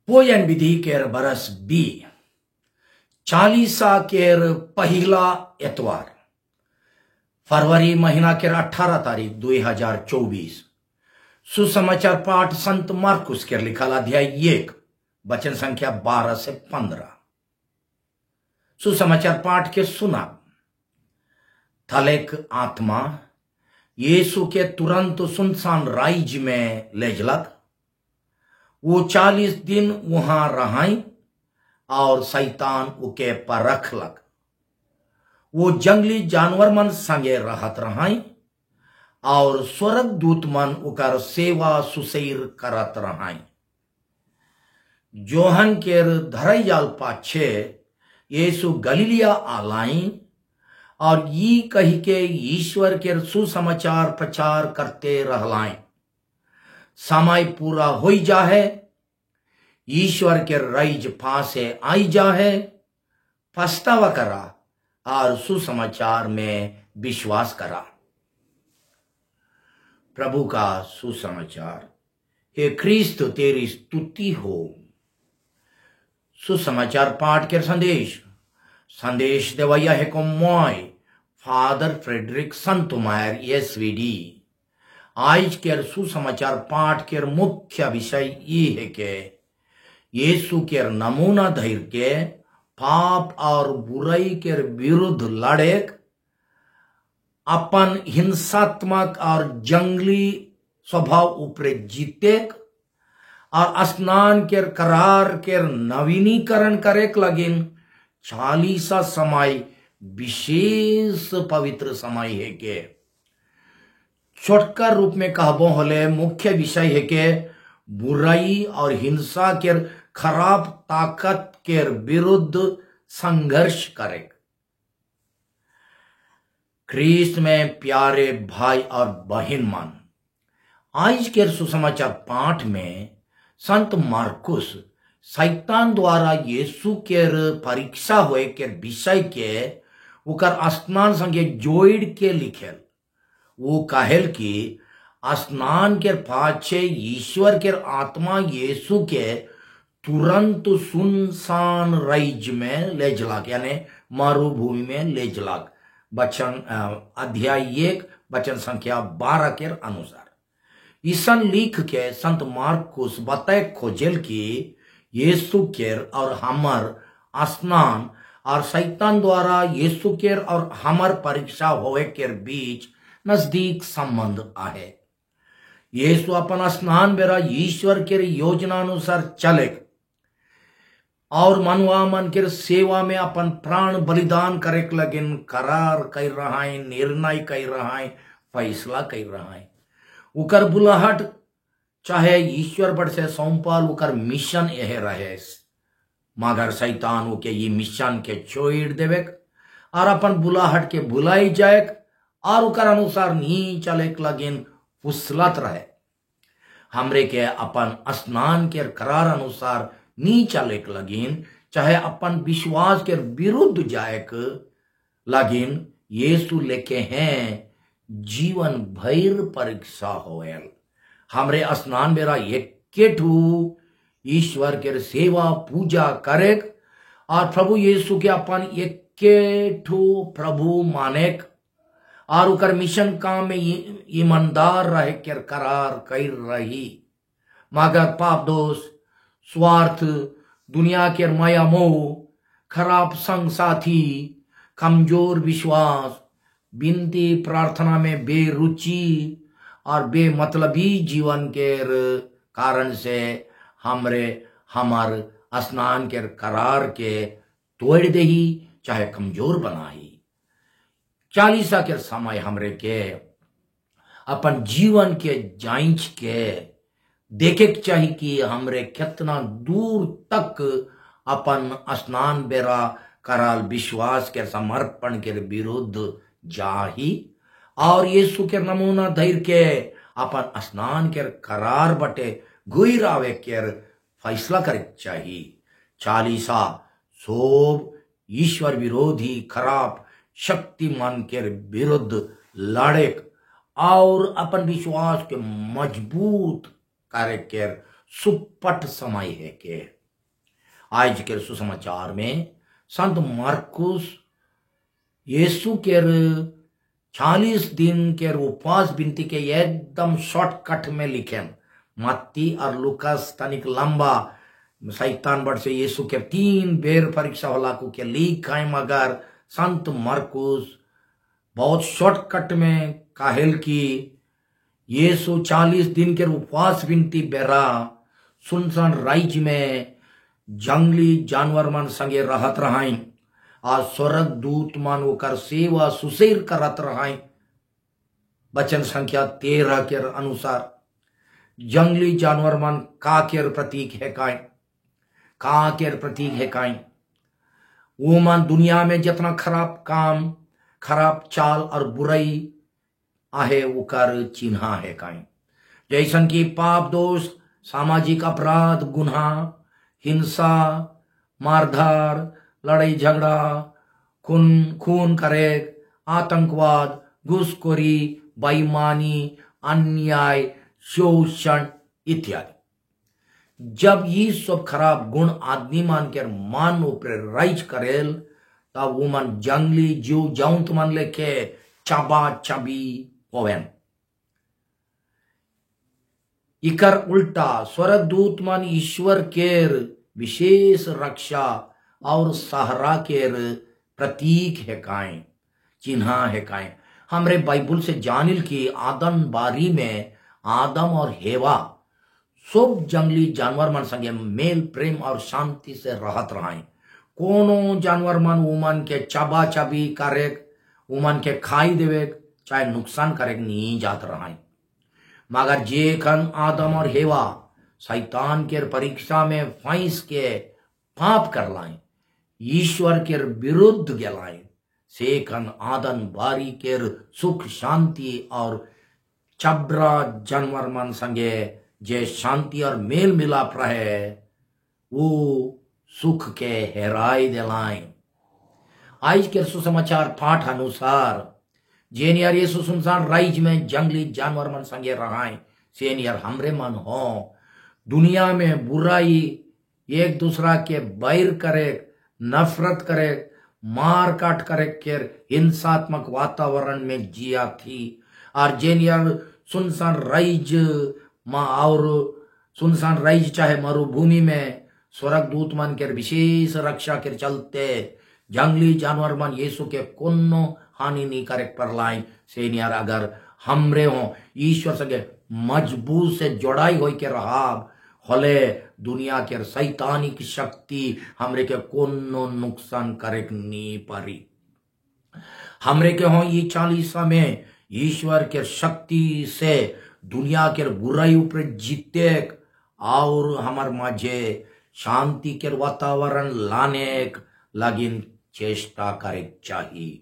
पोयन विधि केर बरस बी 40 केर पहिला एतवार फरवरी महीना केर 18 तारीख 2024 सुसमाचार पाठ संत मार्कुस केर लिखल अध्याय 1 वचन संख्या 12 से 15। सुसमाचार पाठ के सुना। थलेक आत्मा यीशु के तुरंत सुनसान राइज में ले जलक। वो 40 दिन वहां रहाई और शैतान उके पर रखलक। वो जंगली जानवर मन संगे रहत रहाई और स्वर्ग दूत मन उकर सेवा सुसैर करत रहाई। जोहन केर धरैयाल पाछे यीशु गलीलिया आलाई और ये कही के ईश्वर केर सुसमाचार प्रचार करते रहलाई। समय पूरा होई जाहे, ईश्वर के राइज फांसे आई जाहे, पछतावा करा और सुसमाचार में विश्वास करा। प्रभु का सुसमाचार। हे ख्रीस्त तेरी स्तुति हो। सुसमाचार पाठ के संदेश देवैया है को मोय फादर फ्रेडरिक संतमायर एसवीडी। आज के सुसमाचार पाठ के मुख्य विषय ये है कि यीशु के नमूना धैर्य के पाप और बुराई के विरुद्ध लड़ेक, अपन हिंसात्मक और जंगली स्वभाव ऊपर जीतेक और स्नान के करार के नवीनीकरण करेक लगिन 40 समय विशेष पवित्र समय है के छोटकर रूप में कहबो होले मुख्य विषय है के बुराई और हिंसा के खराब ताकत के विरुद्ध संघर्ष करे। ख्रीस्त में प्यारे भाई और बहन मन, आज के सुसमाचार पाठ में संत मार्कुस शैतान द्वारा यीशु के परीक्षा हुए के विषय के उकर स्नान संगे जोड़ के लिखेल। वो कहल कि स्नान के पाछे ईश्वर के आत्मा यीशु के तुरंत सुनसान राइज में ले जलाक, यानी मरुभूमि में ले जलाक। वचन अध्याय 1 वचन संख्या 12 के अनुसार ईसन लिख के संत मार्कुस बताए खोजेल कि यीशु के और हमर स्नान और शैतान द्वारा यीशु के और हमर परीक्षा होवे के बीच नजदीक संबंध आहे। यीशु अपन स्नान बेरा ईश्वर के योजना अनुसार चले और मनुआ मन के सेवा में अपन प्राण बलिदान करे लगिन करार कर रहा है, निर्णय कर रहा है, फैसला कर रहा है। उकर बुलाहट चाहे ईश्वर बड़ से सौंपल उकर मिशन यह रहे, मगर शैतान उके ये मिशन के छोड़ देवे और अपन बुलाहट के बुलाई जाए और उकर अनुसार नहीं चले लगिन फुसलत रहे। हमरे के अपन स्नान के करार अनुसार नी चले लगिन, चाहे अपन विश्वास के विरुद्ध जाए लगिन, यीशु लेके हैं जीवन भर परीक्षा होयल। हमरे स्नान बेरा एक ईश्वर के सेवा पूजा करे और प्रभु यीशु के अपन एक प्रभु मानेक और उकर मिशन काम में ईमानदार रहे के करार कर रही। मगर पाप दोष, स्वार्थ, दुनिया के माया मोह, खराब संग साथी, कमजोर विश्वास, बिनती प्रार्थना में बेरुचि और बेमतलबी जीवन के कारण से हमर स्नान के करार के तोड़ दही, चाहे कमजोर बनाई। 40 के समय हमरे के अपन जीवन के जांच के देखे के चाहिए कि हमरे कितना दूर तक अपन स्नान बेरा कराल विश्वास के समर्पण के विरुद्ध जाही और यीशु के नमूना धैर्य के अपन स्नान के करार बटे गुइरावे के फैसला करे चाहिए। 40 सोब ईश्वर विरोधी खराब शक्तिमान के विरुद्ध लड़े और अपन विश्वास के मजबूत करे के सुपट समय है के आज के सुसमाचार में संत मार्कुस यीशु के 40 दिन के उपवास विनती के एकदम शॉर्टकट में लिखे। मत्ती और लुकास तनिक लंबा शैतान बड़ से यीशु के 3 बेर परीक्षा होला के लिख है, मगर संत मार्कुस बहुत शॉर्टकट में काहेल की यीशु 40 दिन के उपवास विनती बेरा सुनसान राइज में जंगली जानवर मन संगे रहत रहाई और स्वर्ग दूत मन ओकर सेवा सुसेर करत रहाई। वचन संख्या 13 के अनुसार जंगली जानवर मन का के प्रतीक है काई, का के प्रतीक है काई। वो मन दुनिया में जितना खराब काम, खराब चाल और बुराई आहे उकर चिन्ह है काई। जैसन की पाप दोष, सामाजिक अपराध, गुनाह, हिंसा, मारधार, लड़ाई झगड़ा, खून करे, आतंकवाद, घूसखोरी, बेईमानी, अन्याय, शोषण इत्यादि। जब ये सब खराब गुण आदमी मान के मान ऊपर राइज करेल तब वो मन जंगली जीव जंत मन लेके चबा चबी होवेन। इकर उल्टा स्वर्गदूत मन ईश्वर केर विशेष रक्षा और सहारा केर प्रतीक है काए, चिन्ह है काए। हमरे बाइबल से जानिल की आदम बारी में आदम और हेवा सब जंगली जानवर मन संगे मेल प्रेम और शांति से रहत रहाई। कोनो जानवर मन उमन के चबा चबी करे, उमन के खाई देवे चाहे नुकसान करे नहीं जात रहाई। मगर जे खन आदम और हेवा शैतान के परीक्षा में फंस के पाप कर लाए, ईश्वर के विरुद्ध गलाए, से खन आदन बारी के सुख शांति और चबरा जानवर मन संगे जे शांति और मेल मिलाप रहे वो सुख के हेराई दिलाए। आज के सुसमाचार पाठ अनुसार जेनियर ये सुसुमसान राइज में जंगली जानवर मन संगे रहाए, सेनियर हमरे मन हो। दुनिया में बुराई एक दूसरा के बैर करे, नफरत करे, मार काट करे के हिंसात्मक वातावरण में जिया थी। और जेनियर सुनसान राइज और सुनसान राइज चाहे मरुभूमि में स्वर्गदूत मन के विशेष रक्षा के चलते जंगली जानवर मन यीशु के कोनो हानि नहीं करे पर लाई। सेनियर अगर हमरे हो ईश्वर संगे मजबूत से जोड़ाई होई के रहाब होले दुनिया के शैतानिक शक्ति हमरे के कोनो नुकसान करे नहीं पारी। हमरे के हो ये 40 में ईश्वर के शक्ति से दुनिया के बुराई ऊपर जीते और हमार माझे शांति के वातावरण लाने लगिन चेष्टा करे चाहिए।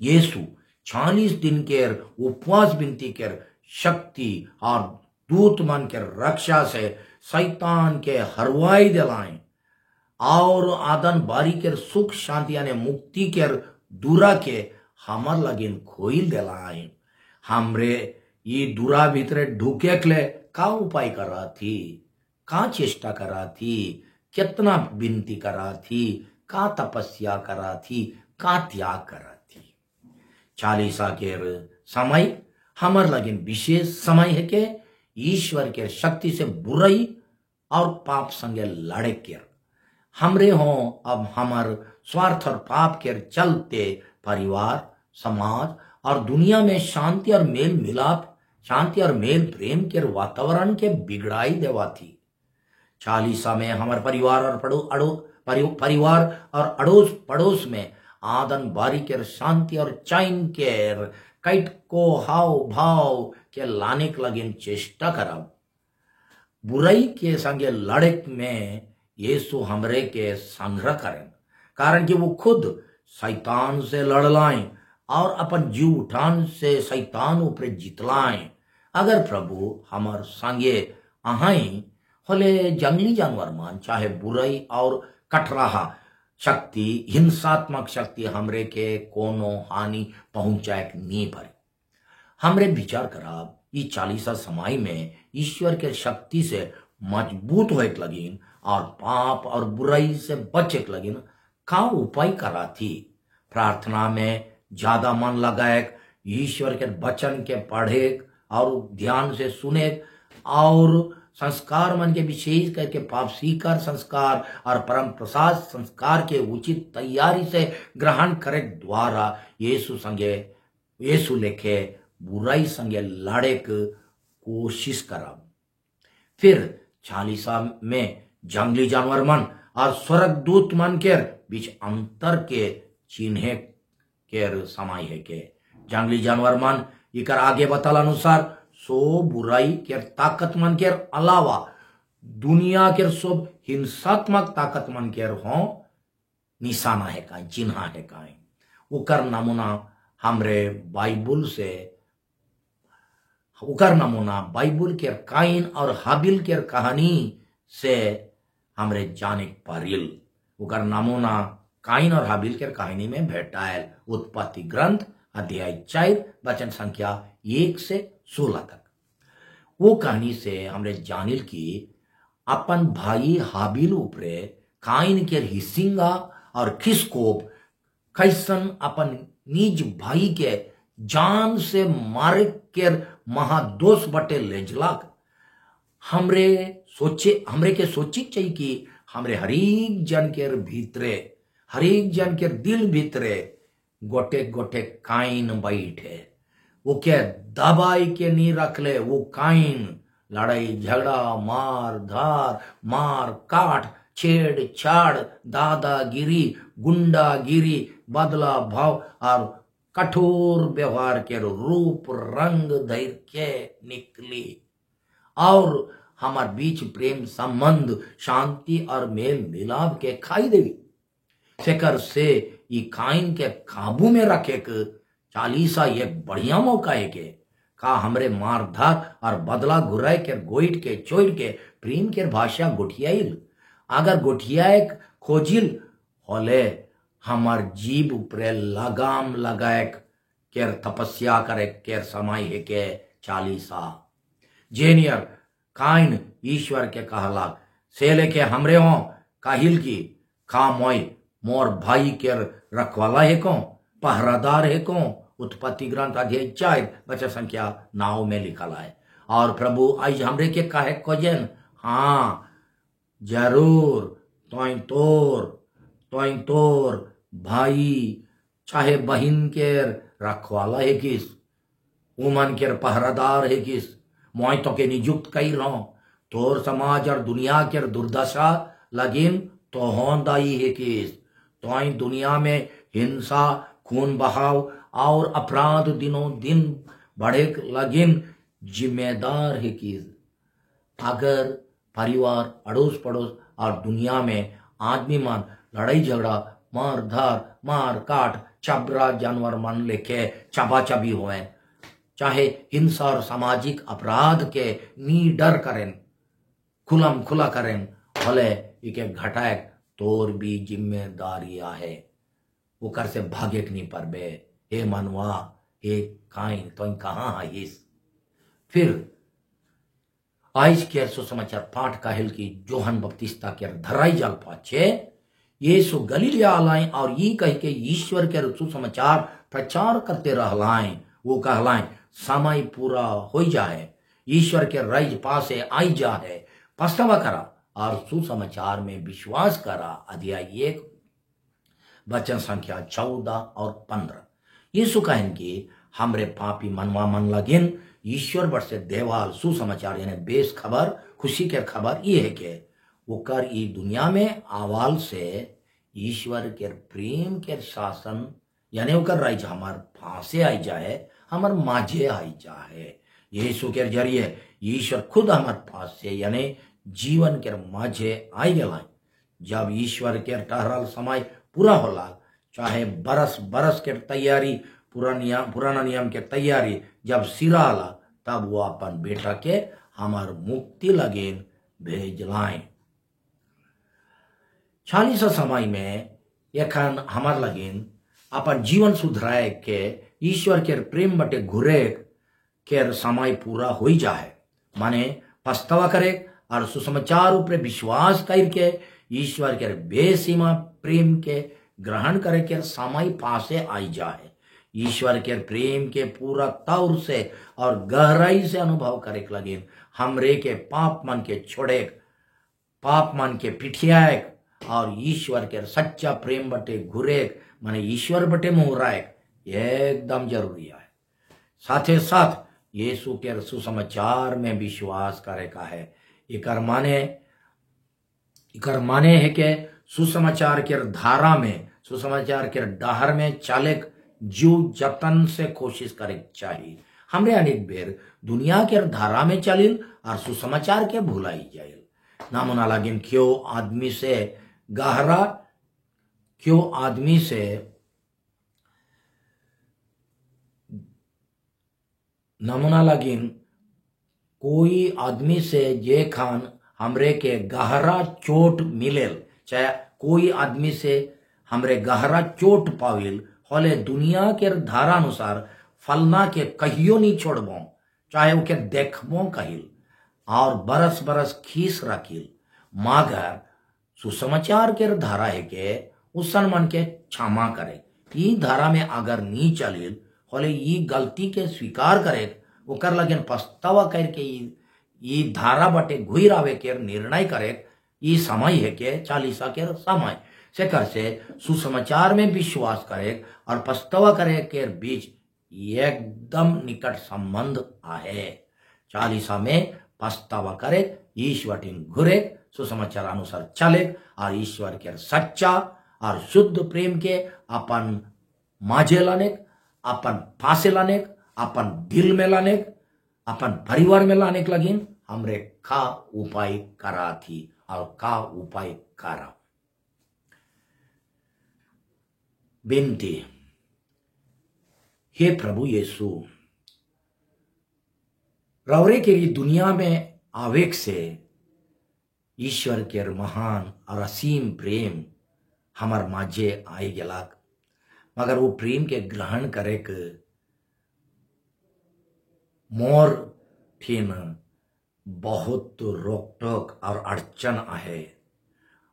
यीशु 40 दिन के उपवास विनती के शक्ति और दूत मन के रक्षा से शैतान के हरवाई दिलाए और आदन बारी के सुख शांति यानी मुक्ति के दूरा के हमर लगिन खोइल दिलाए। हमरे ये दूरा भीतरे ढूके ले का उपाय करा थी, का चेष्टा करा थी, कितना विनती करा थी, का तपस्या करा थी, का त्याग करा थी। 40 के समय हमर लगिन विशेष समय है के ईश्वर के शक्ति से बुराई और पाप संगे लड़े के हमरे हो। अब हमर स्वार्थ और पाप के चलते परिवार, समाज और दुनिया में शांति और मेल मिलाप, शांति और मेल प्रेम के वातावरण के बिगड़ाई देवा थी। 40 में हमारे परिवार और अड़ोस पड़ोस में आदन बारी के शांति और चैन केर कैट को हाव भाव के लाने के लगिन चेष्टा करब। बुराई के संगे लड़क में यीशु हमरे के संग्रह करें, कारण कि वो खुद शैतान से लड़लाएं और अपन जीव उठान से शैतान ऊपर जितलाएं। अगर प्रभु हमार संगे अहाई होले जंगली जानवर मान चाहे बुराई और कटराहा शक्ति, हिंसात्मक शक्ति हमरे के कोनो हानि पहुंचाए नहीं पारे। हमरे विचार कराब ये 40 समय में ईश्वर के शक्ति से मजबूत होए लगिन और पाप और बुराई से बचे लगिन का उपाय करा थी। प्रार्थना में ज्यादा मन लगाए, ईश्वर के वचन के पढ़े और ध्यान से सुने और संस्कार मन के विशेष करके पाप स्वीकार संस्कार और परम प्रसाद संस्कार के उचित तैयारी से ग्रहण करे द्वारा यीशु लेखे बुराई संगे लड़े कोशिश करा। फिर 40 में जंगली जानवर मन और स्वर्गदूत मन के बीच अंतर के चिन्ह के समय है के जंगली जानवर मन इकर आगे बताल अनुसार सो बुराई के ताकत मन के अलावा दुनिया के सब हिंसात्मक ताकत मन के हो निशाना है का चिन्ह है का उकर नमूना हमरे बाइबल से उकर नमूना बाइबल के काइन और हाबिल के कहानी से हमरे जाने पारिल। उकर नमूना काइन और हाबिल के कहानी में भेटायल उत्पत्ति ग्रंथ अध्याय 4 वचन संख्या 1 से 16 तक। वो कहानी से हमरे जानिल की अपन भाई हाबिल ऊपरे काइन के हिस्सिंगा और खिसकोप कैसन अपन निज भाई के जान से मारे के महादोष बटे लेजलाक। हमरे के सोची चाहिए कि हमरे हरेक जन के भीतरे हरेक जन के दिल भीतरे गोटे गोटे काइन बैठे वो के दबाई के नहीं रखले। वो काइन लड़ाई झगड़ा मार धार मार काट छेड़छाड़ दादागिरी गुंडागिरी बदला भाव और कठोर व्यवहार के रूप रंग धैर्य के निकली और हमार बीच प्रेम संबंध शांति और मेल मिलाप के खाई देवी सेकर से ई काइन के काबू में रखे के 40 एक बढ़िया मौका है के का हमरे मारधार और बदला घुराए के गोइट के चोइट के प्रेम के भाषा गोठियाइल। अगर गोठियाए खोजिल होले हमार जीव ऊपरे लगाम लगाए केर तपस्या करे केर समय है के 40 जेनियर काइन ईश्वर के कहला से लेके हमरे हो काहिल की खा मोई मोर भाई केर रखवाला है को पहरादार है को उत्पत्ति ग्रंथ अध्याय 4 वचन संख्या 9 में लिखा है। और प्रभु आज हमरे के काहे खोजन हाँ जरूर तोर भाई चाहे बहिन के रखवाला है किस उमन के पहरादार है किस मोई तो के नियुक्त कई रहो तोर समाज और दुनिया के दुर्दशा लगिन तो हों दाई है किस तो दुनिया में हिंसा खून बहाव और अपराध दिनों दिन बढ़े लगिन जिम्मेदार है किस। अगर परिवार अड़ोस पड़ोस और दुनिया में आदमी मन लड़ाई झगड़ा मार धार मार काट चबरा जानवर मन लेके चबाचबी होए चाहे हिंसा और सामाजिक अपराध के नी डर करें खुलम खुला करें भले इके घटाए तोर भी जिम्मेदारी है वो कर से भागे नहीं पर बे हे मनवा हे काइन तो कहाँ आइस। फिर आज के सुसमाचार पाठ काहिल की जोहन बपतिस्ता के धराई जल पाचे यीशु गलीलिया आलाएं और ये कह के ईश्वर के सुसमाचार प्रचार करते रहलाएं। वो कहलाएं समय पूरा हो जाए ईश्वर के राज पासे आई जाए पछतावा करा और सुसमाचार में विश्वास करा। अध्याय 1 वचन संख्या 14 और 15। यीशु कहन की हमरे पापी मनवा मन लगिन ईश्वर बर से देवाल सुसमाचार यानी बेस खबर खुशी के खबर ये है कि वो कर ई दुनिया में आवाल से ईश्वर के प्रेम के शासन यानी ओकर राज हमार फांसे आई जाए हमार माझे आई जाए। यीशु के जरिए ईश्वर खुद हमार पास से यानी जीवन के माझे आई गला। जब ईश्वर के ठहरल समय पूरा होला चाहे बरस बरस के तैयारी पुराना नियम के तैयारी जब सिरा आला तब वो अपन बेटा के हमार मुक्ति लगेन भेज लाए। 40 समय में एखन हमार लगेन अपन जीवन सुधराए के ईश्वर के प्रेम बटे घुरे के समय पूरा हो जाए माने पछतावा करे और सुसमाचार ऊपर विश्वास करके ईश्वर के बेसीमा प्रेम के ग्रहण करके समय पासे आई जाए। ईश्वर के प्रेम के पूरा तौर से और गहराई से अनुभव करे लगे। हमरे के पाप मन के छोड़े, पाप मन के पिठियाए और ईश्वर के सच्चा प्रेम बटे घुरे माने ईश्वर बटे मुहराए एकदम जरूरी है। साथे साथ यीशु के सुसमाचार में विश्वास करे का है। इकर माने है कि सुसमाचार के धारा में, सुसमाचार के डहर में चाले जीव जतन से कोशिश करे चाहिए। हमरे अनेक बेर दुनिया के धारा में चलिल और सुसमाचार के भुलाई जाइल। नामुना लागिन क्यों आदमी से गहरा, क्यों आदमी से नमूना लगिन कोई आदमी से जे खान हमरे के गहरा चोट मिलेल, चाहे कोई आदमी से हमरे गहरा चोट पाविल होले दुनिया के धारा अनुसार फलना के कहियो नहीं छोड़बो, चाहे उके देखबो कहिल और बरस बरस खीस रखिल, मगर सुसमाचार के धारा है के उसन मन के क्षमा करे। ई धारा में अगर नी चलिल होले ई गलती के स्वीकार करे, ओकर लगन पछतावा करके ई धारा बटे घुर आवे के निर्णय करे। ई समय है के चालीसा के समय से कर से सुसमाचार में विश्वास करे और पछतावा करे के बीच एकदम निकट संबंध आहे। चालीसा में पछतावा करे, ईश्वर घुरे, सुसमाचार अनुसार चले और ईश्वर के सच्चा और शुद्ध प्रेम के अपन माझे लाने, अपन पासे लाने, अपन दिल में लाने, अपन परिवार में लाने के लगिन हमरे का उपाय करा थी और का उपाय करा। बेनती, हे प्रभु यीशु, रवरे के लिए दुनिया में आवेग से ईश्वर के महान और असीम प्रेम हमार माझे आई गलाक, मगर वो प्रेम के ग्रहण करे के मोर ठीन बहुत रोक टोक और अड़चन आहे।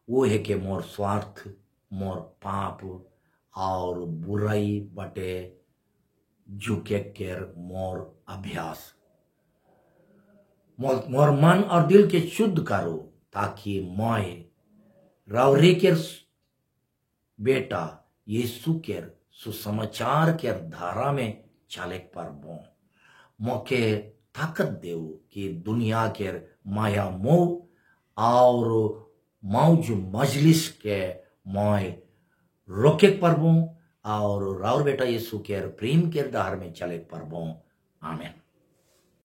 वो है कि मोर स्वार्थ, मोर पाप और बुराई बटे झुके केर मोर अभ्यास। मोर मन और दिल के शुद्ध करो ताकि मैं रवरे के बेटा यीशु के सुसमाचार के धारा में चले पारबो। मोके ताकत देव कि दुनिया के माया मोह और मौज मजलिस के मैं रोके पारबो और राउर बेटा यीशु के प्रेम के धार में चले पारबो। आमीन।